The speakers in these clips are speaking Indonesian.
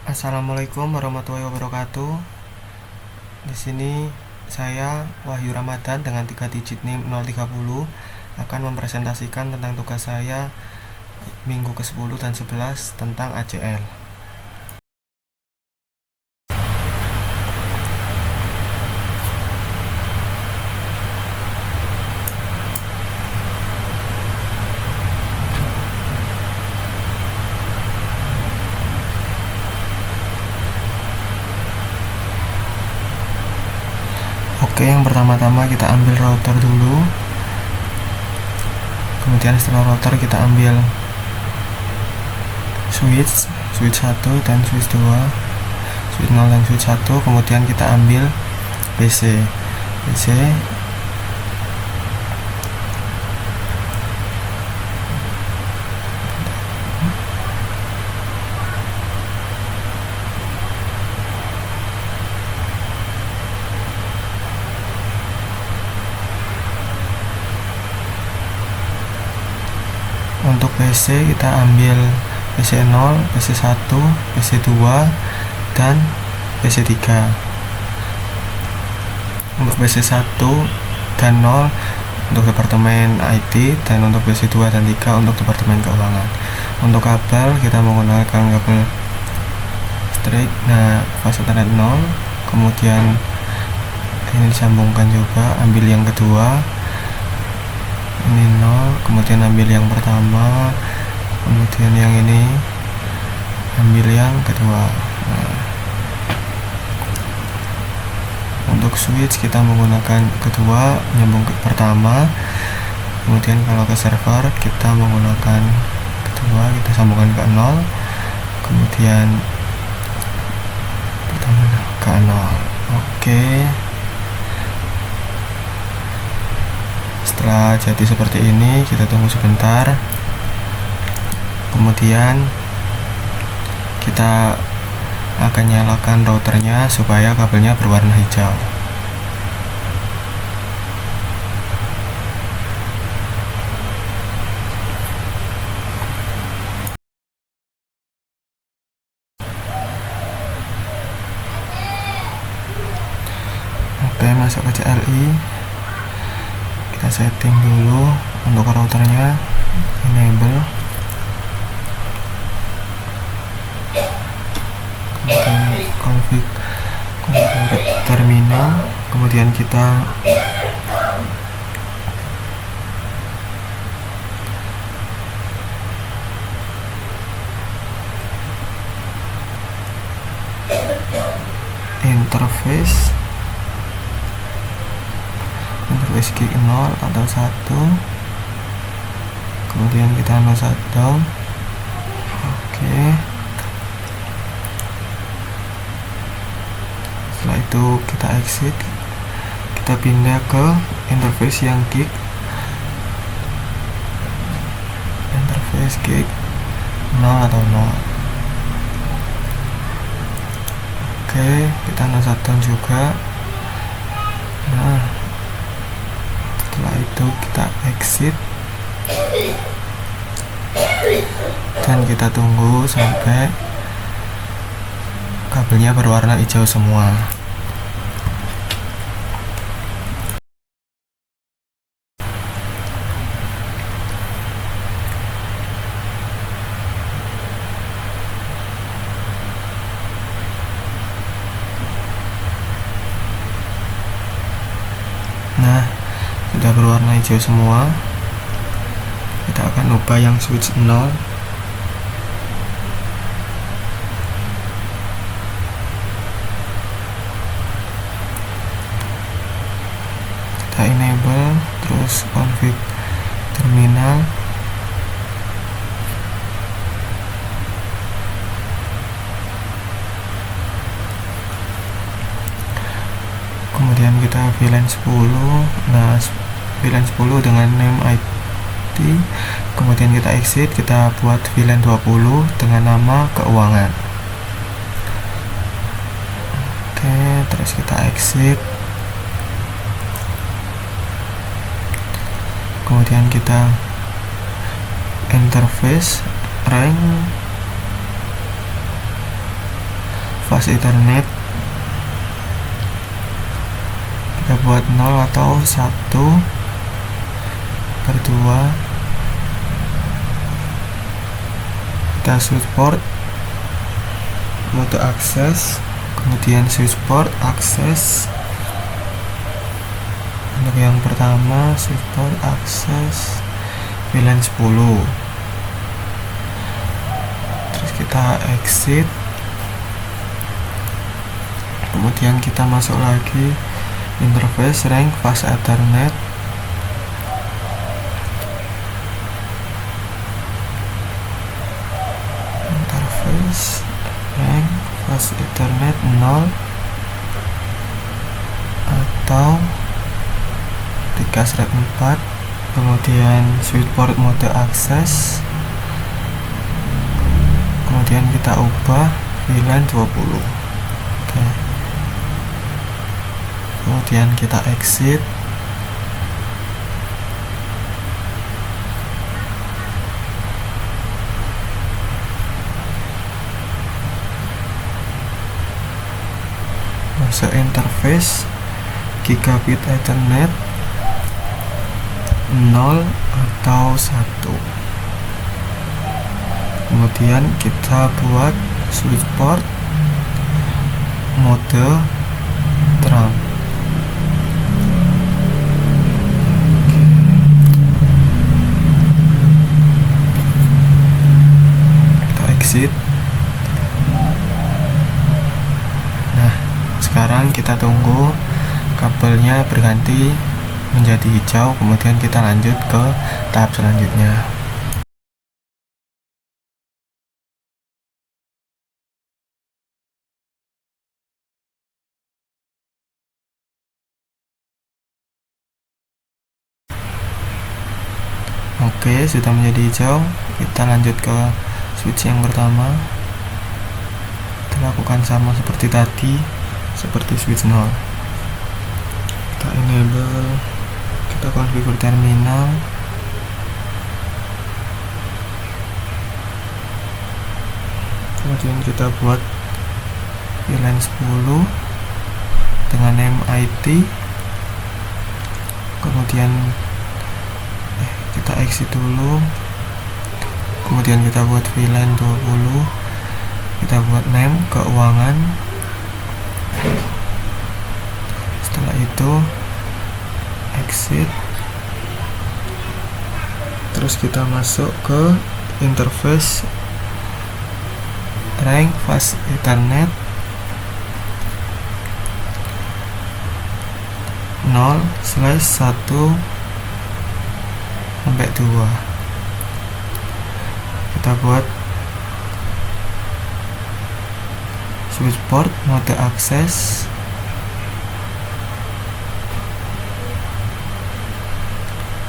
Assalamualaikum warahmatullahi wabarakatuh. Di sini saya Wahyu Ramadan dengan 3 digit NIM 030 akan mempresentasikan tentang tugas saya minggu ke-10 dan 11 tentang ACL. Oke, yang pertama-tama kita ambil router dulu. Kemudian setelah router kita ambil switch 1 dan switch 2, switch 0 dan switch 1. Kemudian kita ambil PC. Untuk PC kita ambil PC 0, PC 1, PC 2, dan PC 3. Untuk PC 1 dan 0 untuk departemen IT, dan untuk PC 2 dan 3 untuk departemen keuangan. Untuk kabel kita menggunakan kabel straight, fase internet 0, kemudian ini disambungkan juga, ambil yang kedua, ini 0, kemudian ambil yang pertama, kemudian yang ini ambil yang kedua. Untuk switch kita menggunakan kedua, nyambung ke pertama, kemudian kalau ke server kita menggunakan kedua, kita sambungkan ke 0, kemudian pertama ke 0. Oke, setelah jadi seperti ini kita tunggu sebentar, kemudian kita akan nyalakan routernya supaya kabelnya berwarna hijau. Oke, masuk ke CLI, kita setting dulu untuk routernya, enable, kemudian config terminal, kemudian kita interface gig 0 atau 1, kemudian kita shutdown. Oke, setelah itu kita exit, kita pindah ke interface yang gig, interface gig 0 atau 0. Oke, kita shutdown juga. Setelah itu kita exit dan kita tunggu sampai kabelnya berwarna hijau semua. Sudah berwarna hijau semua, kita akan ubah yang switch 0. Kita enable, terus config terminal, kemudian kita VLAN 10. VLAN 10 dengan name IT, kemudian kita exit, kita buat VLAN 20 dengan nama keuangan. Oke, terus kita exit, kemudian kita interface rank, fast Ethernet kita buat 0 atau 1/2. Kita switch port mode akses, kemudian switch port akses. Untuk yang pertama switch port akses VLAN 10, terus kita exit, kemudian kita masuk lagi interface rank fast Ethernet. Interface rank fast Ethernet 0 atau 3/4, kemudian switch port mode akses, kemudian kita ubah VLAN 20. Oke. Kemudian kita exit, masuk interface gigabit Ethernet 0 atau 1, kemudian kita buat switch port mode terang. Kita exit. Nah, sekarang kita tunggu kabelnya berganti menjadi hijau, kemudian kita lanjut ke tahap selanjutnya. Oke, sudah menjadi hijau. Kita lanjut ke switch yang pertama. Kita lakukan sama seperti tadi, seperti switch 0. Kita enable, kita konfigur terminal, kemudian kita buat VLAN 10 dengan name IT, kemudian kita exit dulu, kemudian kita buat VLAN 20, kita buat name keuangan. Setelah itu exit, terus kita masuk ke interface rank fast Ethernet 0/1/2. Kita buat switch port mode akses,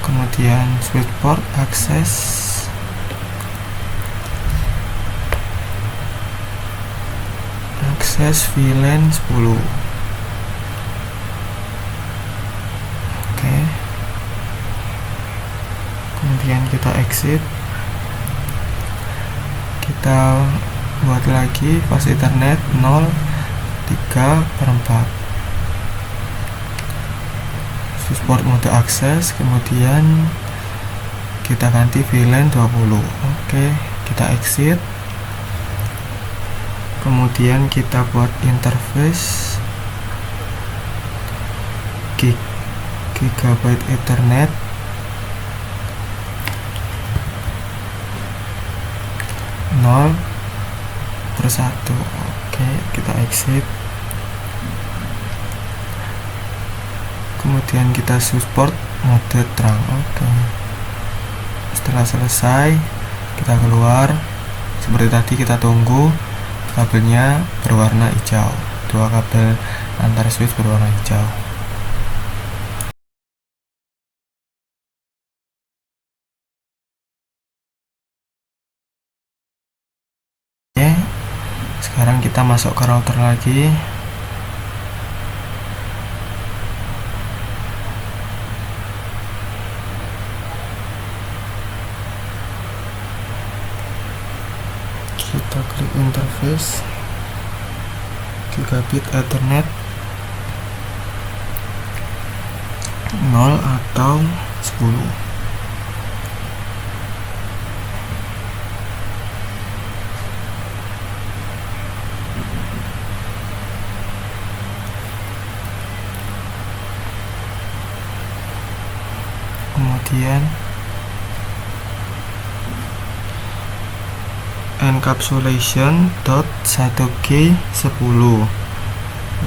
kemudian switch port akses, akses VLAN 10. Oke. Kemudian kita exit. Kita buat lagi fast Ethernet 0/3/4. Switch port mode akses, kemudian kita ganti VLAN 20. Oke, kita exit. Kemudian kita buat interface gigabit Ethernet 0/1. Oke, kita exit. Kemudian kita switch port mode terang. Oke. Setelah selesai, kita keluar. Seperti tadi, kita tunggu kabelnya berwarna hijau. Dua kabel antar switch berwarna hijau. Oke, sekarang kita masuk ke router lagi. Kita klik interface, gigabit Ethernet 0 atau 10. Kemudian encapsulation .1G 10,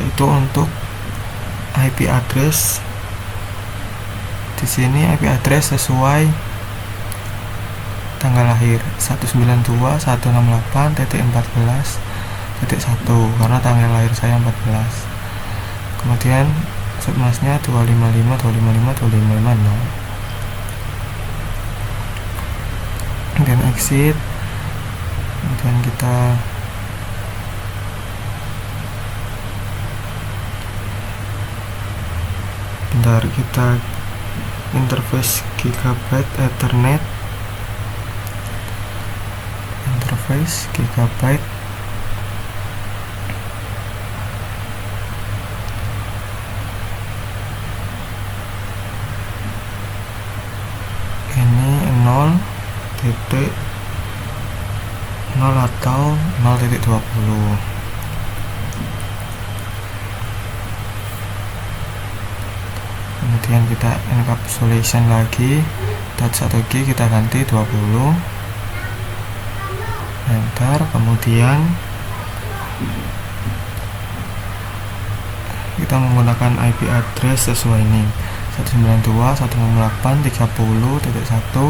yaitu untuk IP address. Di sini IP address sesuai tanggal lahir 192.168.14.1 karena tanggal lahir saya 14. Kemudian submasnya 255.255.255.0. Kemudian exit. Kemudian kita interface gigabyte Ethernet, interface gigabyte ini 0.0 atau 0.20. Kemudian kita encapsulation lagi .1G, kita ganti 20, enter. Kemudian kita menggunakan IP address sesuai ini 192.168.30.1,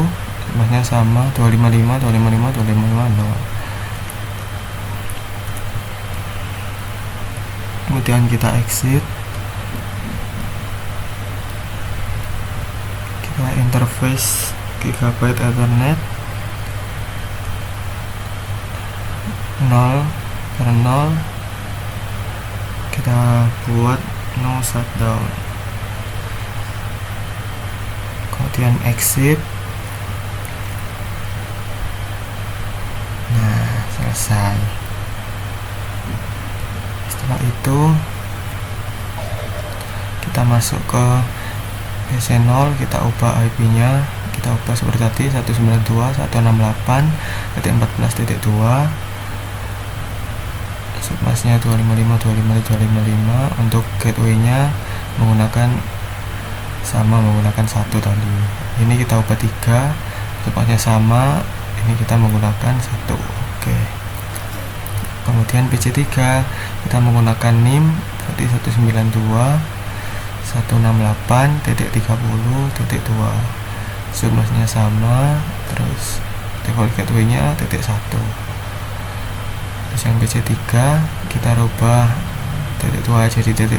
maksudnya sama 255.255.255.0. Kemudian kita exit. Kita interface gigabyte Ethernet 0 per 0, kita buat no shutdown. Kemudian exit. Nah, selesai. Setelah itu kita masuk ke PC0, kita ubah IP-nya, kita ubah seperti tadi 192.168.14.2, submasnya 255.255.255. Untuk gateway-nya menggunakan 1 tadi. Ini kita ubah 3, submasnya sama, ini kita menggunakan 1. Oke. Kemudian PC3 kita menggunakan NIM berarti 192.168.30.2, submasnya sama, terus default gateway-nya .1. Terus yang PC3 kita rubah .2 jadi .3,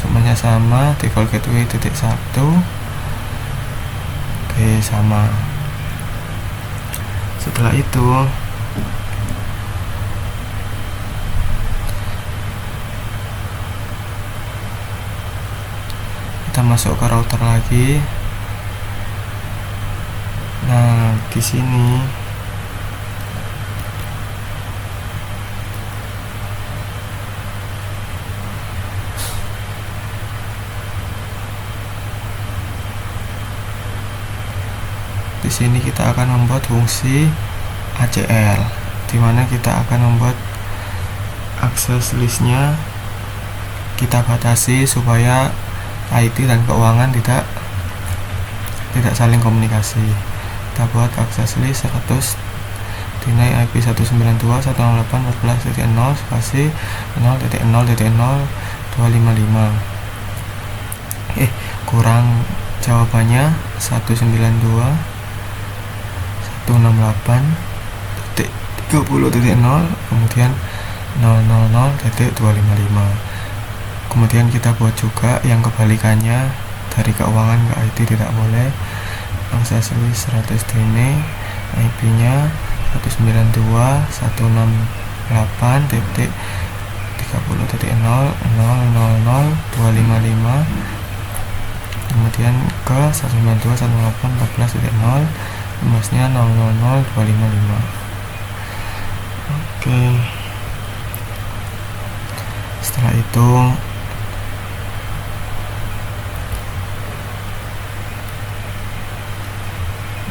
submasnya sama, default gateway .1. Oke, sama. Setelah itu kita masuk ke router lagi. Nah, di sini kita akan membuat fungsi ACL, di mana kita akan membuat akses listnya kita batasi supaya IT dan keuangan tidak saling komunikasi. Kita buat akses list 100 deny IP 192.168.14.0 spasi 0.0.0.255. Kurang jawabannya 192.168.30.0 kemudian 000.255. Kemudian kita buat juga yang kebalikannya, dari keuangan ke IT tidak boleh. Akses list 100 deny IP nya 192.168.30.000.255, kemudian ke 192.168.14.0, emasnya 000.255. Oke. Setelah itu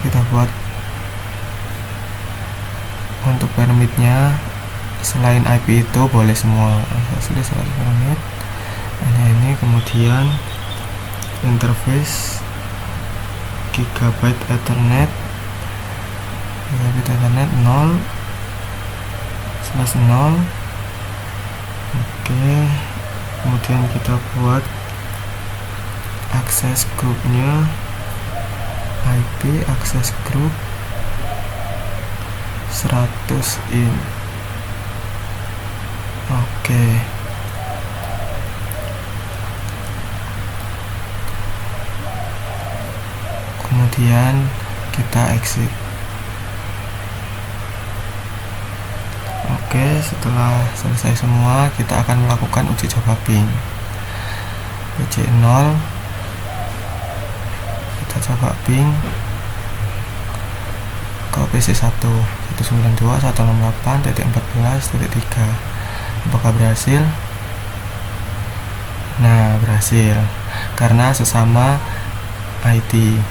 kita buat untuk permitnya, selain IP itu boleh semua. Sudah 100 permit. Ini kemudian interface Gigabit Ethernet 0/0. Oke, kemudian kita buat akses grupnya, IP akses grup 100 in. Oke, kemudian kita exit. Oke, setelah selesai semua, kita akan melakukan uji coba ping. PC 0, kita coba ping ke PC 1 192.168.14.3. Apakah berhasil? Nah, berhasil karena sesama IT.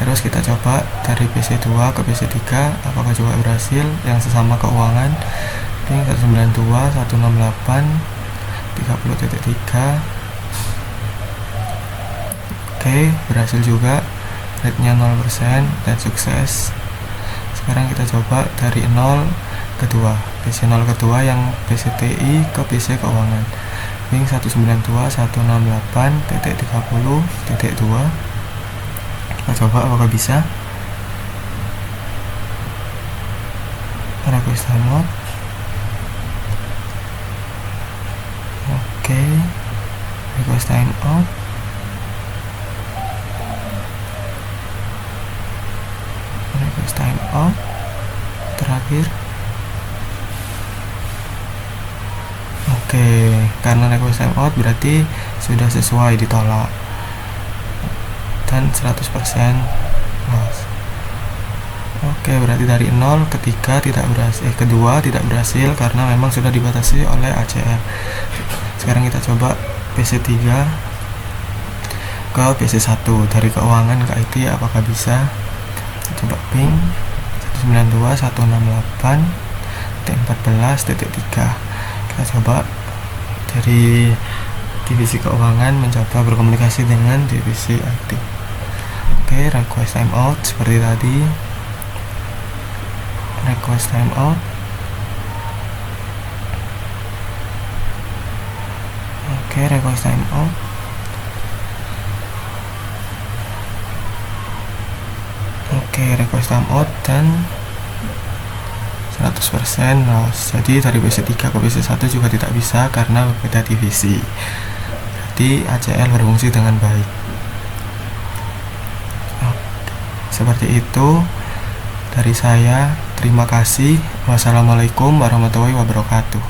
Terus kita coba dari PC 2 ke PC 3, apakah juga berhasil yang sesama keuangan. Ping 192.168.30.3. Oke, berhasil juga, rate-nya 0% dan sukses. Sekarang kita coba dari 0 ke 2, PC 0 ke 2 yang PC TI ke PC keuangan. Ping 192.168.30.2. Kita coba apakah bisa. Request timeout. Oke, request timeout. Request timeout terakhir. Oke, karena request timeout berarti sudah sesuai, ditolak dan 100% loss. Oke, berarti dari 0 ke 3 tidak berhasil, kedua tidak berhasil karena memang sudah dibatasi oleh ACL. Sekarang kita coba PC 3 ke PC 1, dari keuangan ke IT, apakah bisa. Coba ping 192.168.14.3. Kita coba dari divisi keuangan mencoba berkomunikasi dengan divisi IT. Oke, request timeout seperti tadi. Request timeout. Oke, request timeout. Oke, request timeout dan 100% loss. Jadi dari PC 3 ke PC 1 juga tidak bisa karena berbeda divisi. Jadi ACL berfungsi dengan baik. Seperti itu dari saya. Terima kasih. Wassalamualaikum warahmatullahi wabarakatuh.